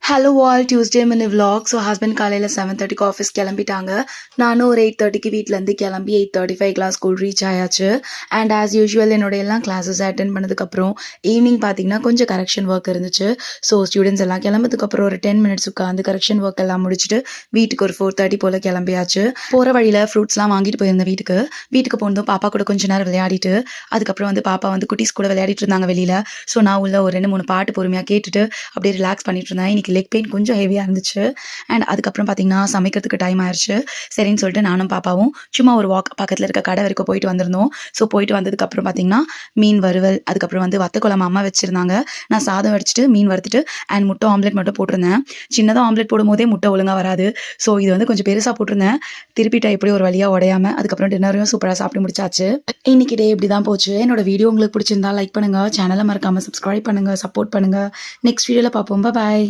Hello all Tuesday mini vlog. So husband காலையில் 7:30க்கு office கிளம்பிட்டாங்க. நானும் ஒரு 8:30க்கு வீட்டிலேருந்து கிளம்பி 8:35 ஸ்கூல் ரீச் ஆயாச்சு. அண்ட் ஆஸ் யூஷுவல் என்னோட எல்லாம் கிளாஸஸ் அட்டென்ட் பண்ணதுக்கப்புறம் ஈவினிங் பார்த்தீங்கன்னா கொஞ்சம் கரெக்ஷன் ஒர்க் இருந்துச்சு. ஸோ ஸ்டூடெண்ட்ஸ் எல்லாம் கிளம்புறதுக்கப்புறம் ஒரு 10 மினிட்ஸ் உட்காந்து கரெக்ஷன் ஒர்க் எல்லாம் முடிச்சுட்டு வீட்டுக்கு ஒரு 4:30 போல் கிளம்பியாச்சு. போகிற வழியில் ஃப்ரூட்ஸ்லாம் வாங்கிட்டு போயிருந்தேன் வீட்டுக்கு போனதும் பாப்பா கூட கொஞ்ச நேரம் விளையாடிட்டு அதுக்கப்புறம் வந்து பாப்பா வந்து குட்டீஸ் கூட விளையாடிட்டு இருந்தாங்க வெளியில். ஸோ நான் உள்ள ஒரு 2-3 பாட்டு பொறுமையாக கேட்டுட்டு அப்படியே ரிலாக்ஸ் பண்ணிட்டு இருந்தேன். இன்னைக்கு லெக் பெயின் கொஞ்சம் ஹெவியாக இருந்துச்சு. அண்ட் அதுக்கப்புறம் பார்த்தீங்கன்னா சமைக்கிறதுக்கு டைம் ஆயிடுச்சு. சரின்னு சொல்லிட்டு நானும் பாப்பாவும் சும்மா ஒரு வாக் பக்கத்தில் இருக்க கடை வரைக்கும் போயிட்டு வந்திருந்தோம். ஸோ போயிட்டு வந்ததுக்கப்புறம் பார்த்தீங்கன்னா மீன் வறுவல், அதுக்கப்புறம் வந்து வத்த குழம்பு அம்மா வச்சுருந்தாங்க. நான் சாதம் வடிச்சிட்டு மீன் வறுத்துட்டு அண்ட் முட்டை ஆம்லெட் மட்டும் போட்டிருந்தேன். சின்னதாக ஆம்லெட் போடும் போதே முட்டை ஒழுங்காக வராது. ஸோ இது வந்து கொஞ்சம் பெருசாக போட்டிருந்தேன். திருப்பிட்ட எப்படி ஒரு வழியாக உடையாம அதுக்கப்புறம் டின்னரையும் சூப்பராக சாப்பிட்டு முடிச்சாச்சு. இன்னைக்கு டே இப்படி தான் போச்சு. என்னோட வீடியோ உங்களுக்கு பிடிச்சிருந்தா லைக் பண்ணுங்கள், சேனலை மறக்காமல் சப்ஸ்கிரைப் பண்ணுங்கள், சப்போர்ட் பண்ணுங்கள். நெக்ஸ்ட் வீடியோவில் பார்ப்போம். பாய்.